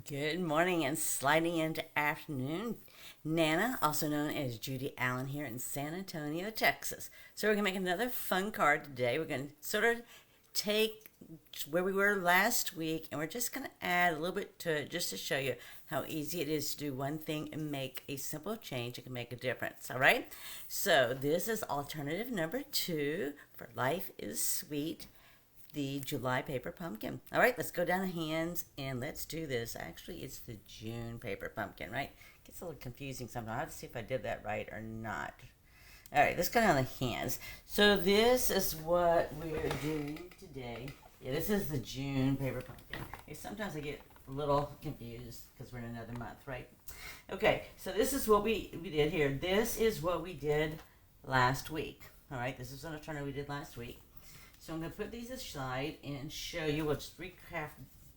Good morning and sliding into afternoon. Nana, also known as Judy Allen, here in San Antonio, Texas. So we're going to make another fun card today. We're going to sort of take where we were last week and we're just going to add a little bit to it just to show you how easy it is to do one thing and make a simple change. It can make a difference, all right? So this is alternative number 2 for Life is Sweet, the July paper pumpkin. All right, let's go down the hands and let's do this. Actually, it's the June paper pumpkin, right? Gets a little confusing sometimes. I have to see if I did that right or not. All right, let's go down the hands. So this is what we're doing today. Yeah, this is the June paper pumpkin. Sometimes I get a little confused because we're in another month, right? Okay, so this is what we did here. This is what we did last week. All right, this is an alternative we did last week. So I'm going to put these aside and show you. We'll just recap,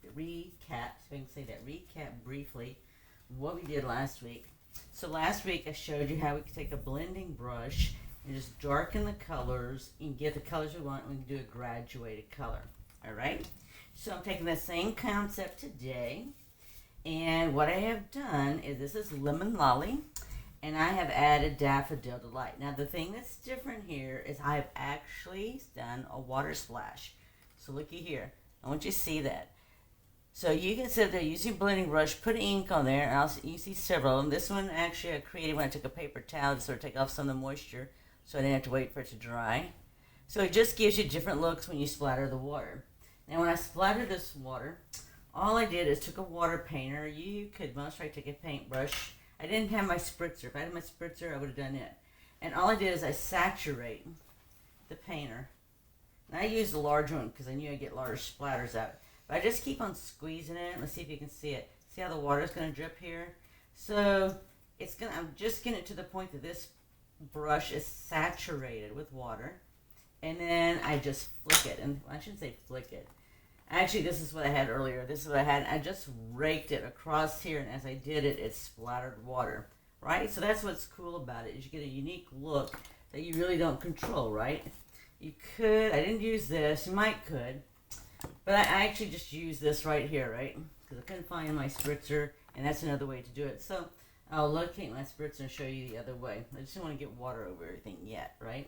so I can say that, recap briefly what we did last week. So last week I showed you how we could take a blending brush and just darken the colors and get the colors we want, and we can do a graduated color. All right? So I'm taking the same concept today, and what I have done is this is Lemon Lolly, and I have added Daffodil Delight. Now the thing that's different here is I've actually done a water splash. So looky here. I want you to see that. So you can sit there using blending brush, put ink on there, and you see several of them. This one actually I created when I took a paper towel to sort of take off some of the moisture so I didn't have to wait for it to dry. So it just gives you different looks when you splatter the water. Now when I splattered this water, all I did is took a water painter. You could most likely take a paintbrush. I didn't have my spritzer. If I had my spritzer, I would have done it. And all I did is I saturate the painter. And I used a large one because I knew I'd get large splatters out. But I just keep on squeezing it. Let's see if you can see it. See how the water's going to drip here? So I'm just getting it to the point that this brush is saturated with water. And then I just flick it. And I shouldn't say flick it. Actually, this is what I had earlier. This is what I had. I just raked it across here, and as I did it, it splattered water, right? So that's what's cool about it, is you get a unique look that you really don't control, right? You could, I didn't use this, you might could, but I actually just used this right here, right? Because I couldn't find my spritzer, and that's another way to do it. So I'll locate my spritzer and show you the other way. I just don't want to get water over everything yet, right?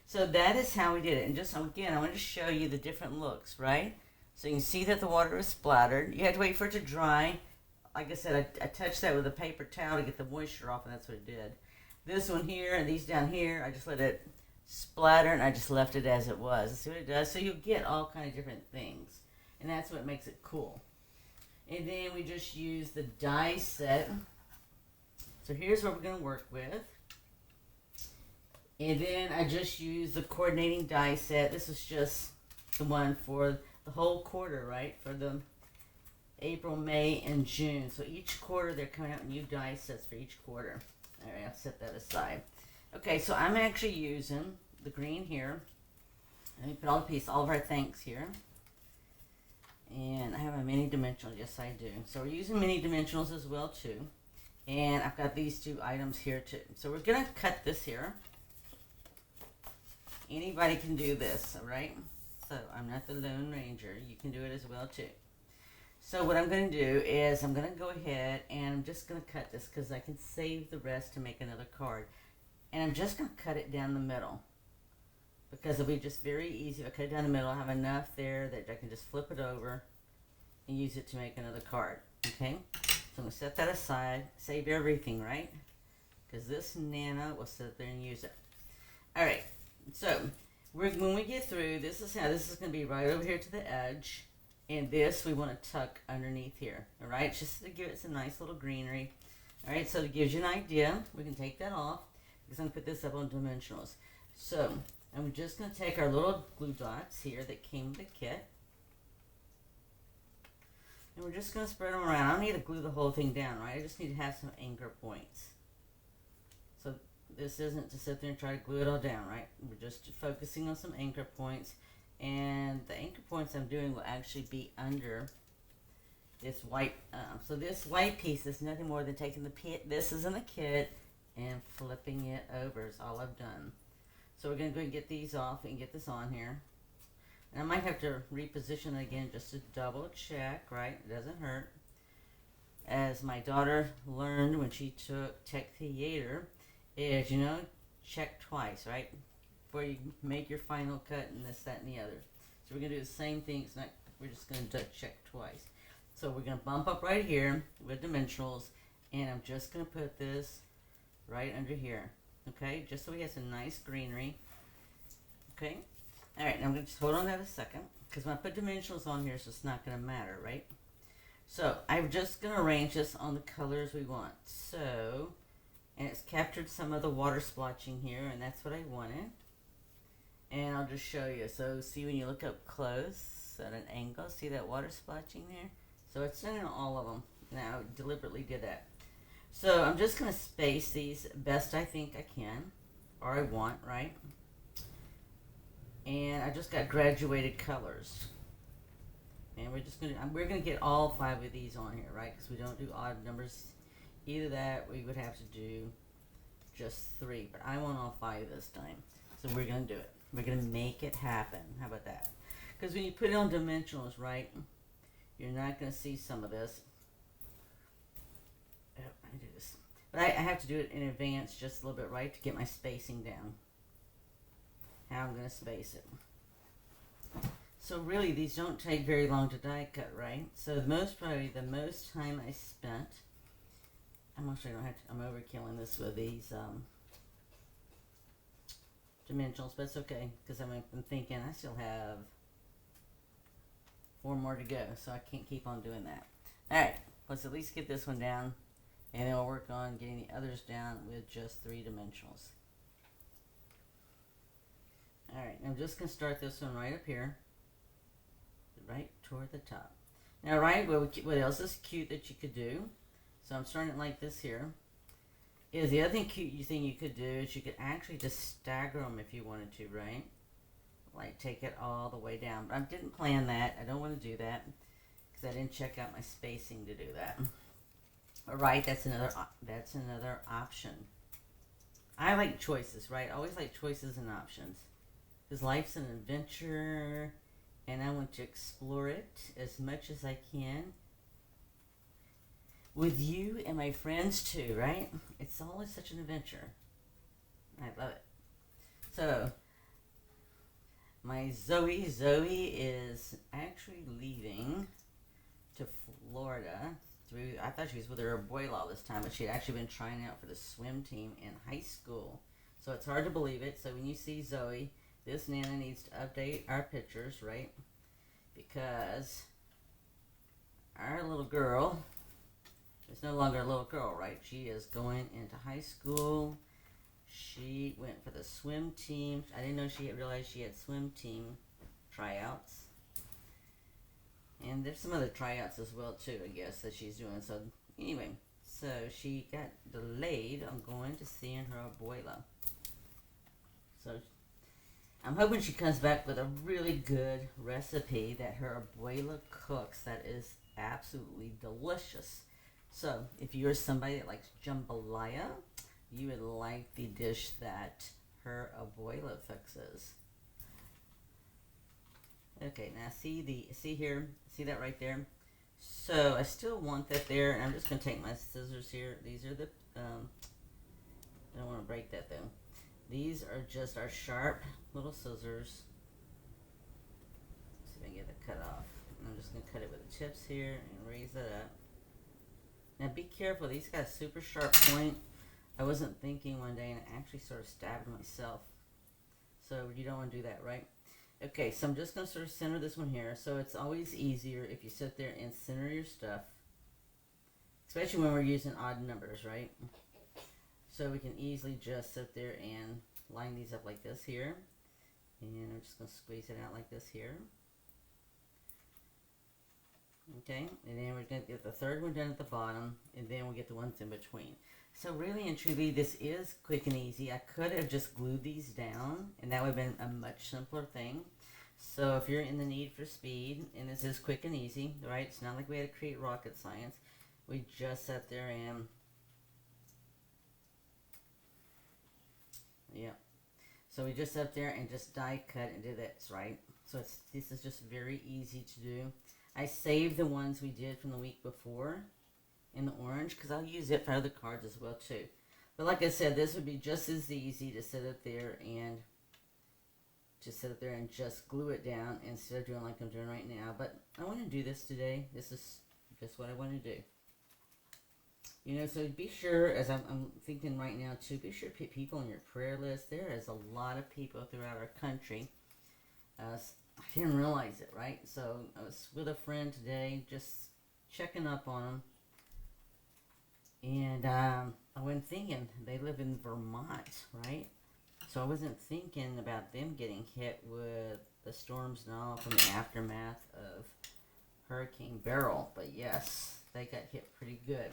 So that is how we did it. And just, again, I want to show you the different looks, right? So you can see that the water is splattered. You have to wait for it to dry. Like I said, I touched that with a paper towel to get the moisture off, and that's what it did. This one here and these down here, I just let it splatter, and I just left it as it was. See what it does? So you'll get all kind of different things, and that's what makes it cool. And then we just use the die set. So here's what we're going to work with. And then I just use the coordinating die set. This is just the one for the whole quarter, right? For the April, May, and June. So each quarter they're coming out with new die sets for each quarter. All right, I'll set that aside. Okay, so I'm actually using the green here. Let me put all of our thanks here. And I have a mini dimensional. Yes, I do. So we're using mini dimensionals as well too. And I've got these two items here too. So we're gonna cut this here. Anybody can do this, all right? So I'm not the Lone Ranger. You can do it as well too. So what I'm going to do is I'm going to go ahead and I'm just going to cut this because I can save the rest to make another card. And I'm just going to cut it down the middle because it'll be just very easy. If I cut it down the middle, I have enough there that I can just flip it over and use it to make another card. Okay? So I'm going to set that aside, save everything, right? Because this Nana will sit there and use it. All right. So when we get through, this is going to be right over here to the edge. And this we want to tuck underneath here. All right, just to give it some nice little greenery. All right, so it gives you an idea. We can take that off because I'm going to put this up on dimensionals. So I'm just going to take our little glue dots here that came with the kit. And we're just going to spread them around. I don't need to glue the whole thing down, right? I just need to have some anchor points. So this isn't to sit there and try to glue it all down, right? We're just focusing on some anchor points. And the anchor points I'm doing will actually be under this white. So this white piece is nothing more than taking this is in the kit and flipping it over is all I've done. So we're going to go and get these off and get this on here. And I might have to reposition it again just to double check, right? It doesn't hurt. as my daughter learned when she took tech theater, is, check twice, right? Before you make your final cut and this, that, and the other. So we're going to do the same thing. It's not, we're just going to check twice. So we're going to bump up right here with dimensionals, and I'm just going to put this right under here, okay? Just so we have some nice greenery, okay? All right, now I'm going to just hold on that a second, because when I put dimensionals on here, so it's not going to matter, right? So I'm just going to arrange this on the colors we want. So, and it's captured some of the water splotching here, and that's what I wanted. And I'll just show you. So see, when you look up close at an angle, see that water splotching there? So it's in all of them. Now, I deliberately did that. So I'm just going to space these best I think I can, or I want, right? And I just got graduated colors. And we're gonna get all 5 of these on here, right? Because we don't do odd numbers. Either that, we would have to do just 3. But I want all 5 this time. So we're gonna do it. We're gonna make it happen. How about that? Because when you put it on dimensionals, right, you're not gonna see some of this. Oh, let me do this. But I have to do it in advance just a little bit, right, to get my spacing down. How I'm gonna space it. So really, these don't take very long to die cut, right? So the most time I spent, I'm overkilling this with these dimensionals, but it's okay, because I'm thinking I still have 4 more to go, so I can't keep on doing that. Alright, let's at least get this one down, and then we'll work on getting the others down with just 3 dimensionals. Alright, I'm just going to start this one right up here. Right toward the top. Now, right, what else is cute that you could do? So I'm starting it like this here. Is the other thing you could do is you could actually just stagger them if you wanted to, right? Like take it all the way down. But I didn't plan that. I don't want to do that because I didn't check out my spacing to do that. All right, that's another option. I like choices, right? I always like choices and options because life's an adventure. And I want to explore it as much as I can with you and my friends too, right? It's always such an adventure. I love it. So, my Zoe is actually leaving to Florida. I thought she was with her abuela this time, but she had actually been trying out for the swim team in high school. So it's hard to believe it. So when you see Zoe, this Nana needs to update our pictures, right? Because our little girl is no longer a little girl, right? She is going into high school. She went for the swim team. I didn't know she realized she had swim team tryouts. And there's some other tryouts as well, too, I guess, that she's doing. So, anyway, so she got delayed on going to seeing her abuela. So, I'm hoping she comes back with a really good recipe that her abuela cooks that is absolutely delicious. So, if you're somebody that likes jambalaya, you would like the dish that her abuela fixes. Okay, now see that right there? So, I still want that there, and I'm just going to take my scissors here. These are the, I don't want to break that though. These are just our sharp little scissors. Let's see if I can get it cut off. And I'm just going to cut it with the tips here and raise it up. Now be careful, these got a super sharp point. I wasn't thinking one day and I actually sort of stabbed myself. So you don't want to do that, right? Okay, so I'm just going to sort of center this one here. So it's always easier if you sit there and center your stuff. Especially when we're using odd numbers, right? So we can easily just sit there and line these up like this here. And I'm just going to squeeze it out like this here. Okay, and then we're going to get the third one done at the bottom, and then we'll get the ones in between. So really and truly, this is quick and easy. I could have just glued these down, and that would have been a much simpler thing. So if you're in the need for speed, and this is quick and easy, right? It's not like we had to create rocket science. We just sat there and, yeah. So we just sat there and just die cut and did this, right? So this is just very easy to do. I saved the ones we did from the week before, in the orange because I'll use it for other cards as well too. But like I said, this would be just as easy to sit up there and just glue it down instead of doing like I'm doing right now. But I want to do this today. This is just what I want to do. You know, so be sure, as I'm thinking right now too, be sure to put people on your prayer list. There is a lot of people throughout our country. I didn't realize it, right? So I was with a friend today, just checking up on them. And I wasn't thinking, they live in Vermont, right? So I wasn't thinking about them getting hit with the storms and all from the aftermath of Hurricane Beryl. But yes, they got hit pretty good.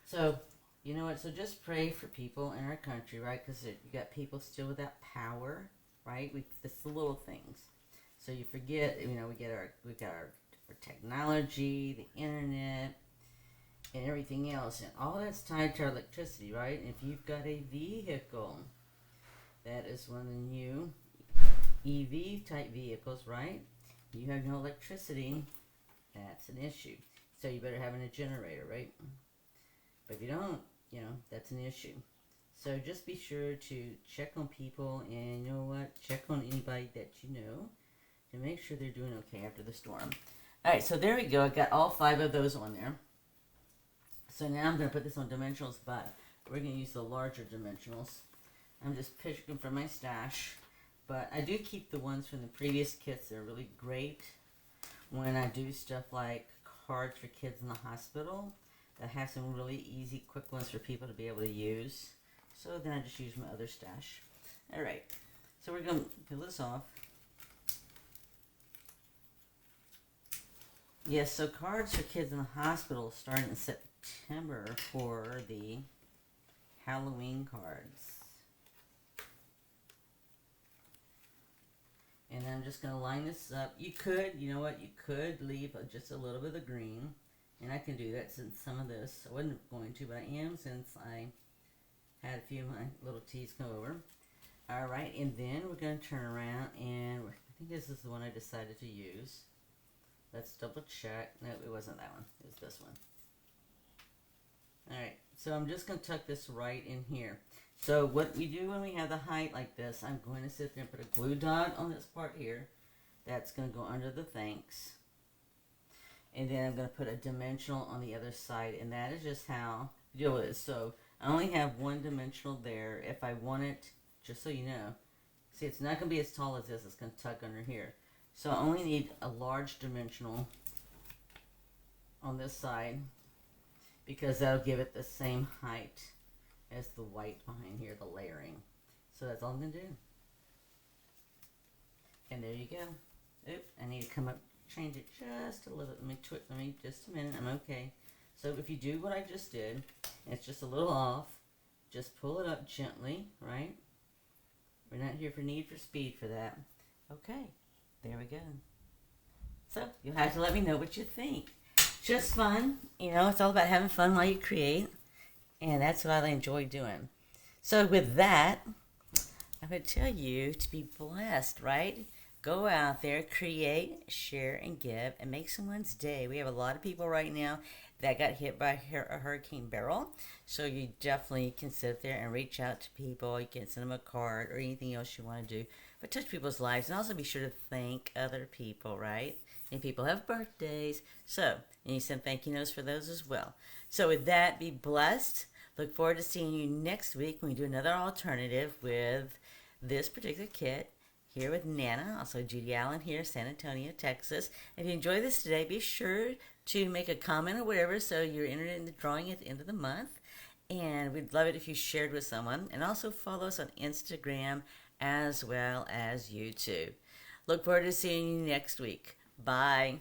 So, you know what? So just pray for people in our country, right? Because you got people still without power, right? It's the little things. So you forget, you know, we got our technology, the internet, and everything else, and all that's tied to our electricity, right? And if you've got a vehicle, that is one of the new EV type vehicles, right? You have no electricity, that's an issue. So you better have a generator, right? But if you don't, you know, that's an issue. So just be sure to check on people, and you know what? Check on anybody that you know to make sure they're doing okay after the storm. All right, so there we go. I got all 5 of those on there. So now I'm going to put this on dimensionals, but we're going to use the larger dimensionals. I'm just picking from my stash. But I do keep the ones from the previous kits. They're really great when I do stuff like cards for kids in the hospital that have some really easy, quick ones for people to be able to use. So then I just use my other stash. All right, so we're going to peel this off. Yes, so cards for kids in the hospital starting in September for the Halloween cards. And I'm just going to line this up. You could, you know what, you could leave just a little bit of green. And I can do that since some of this, I wasn't going to, but I am since I had a few of my little teas come over. Alright, and then we're going to turn around and I think this is the one I decided to use. Let's double check. No, it wasn't that one. It was this one. Alright, so I'm just going to tuck this right in here. So what we do when we have the height like this, I'm going to sit there and put a glue dot on this part here. That's going to go under the thanks. And then I'm going to put a dimensional on the other side. And that is just how to deal with it. So I only have one dimensional there. If I want it, just so you know, see, it's not going to be as tall as this. It's going to tuck under here. So I only need a large dimensional on this side because that'll give it the same height as the white behind here, the layering. So that's all I'm going to do. And there you go. Oop, I need to come up, change it just a little. Let me just a minute. I'm okay. So if you do what I just did, and it's just a little off, just pull it up gently, right? We're not here for need for speed for that. Okay, there we go. So you'll have to let me know what you think. Just fun, you know, it's all about having fun while you create. And that's what I enjoy doing. So with that, I would tell you to be blessed, right? Go out there, create, share, and give, and make someone's day. We have a lot of people right now that got hit by Hurricane Beryl. So you definitely can sit there and reach out to people. You can send them a card or anything else you want to do. But touch people's lives. And also be sure to thank other people, right? And people have birthdays. So, and you send thank you notes for those as well. So with that, be blessed. Look forward to seeing you next week when we do another alternative with this particular kit. Here with Nana, also Judy Allen here, San Antonio, Texas. If you enjoyed this today, be sure to make a comment or whatever so you're entered in the drawing at the end of the month. And we'd love it if you shared with someone. And also follow us on Instagram as well as YouTube. Look forward to seeing you next week. Bye.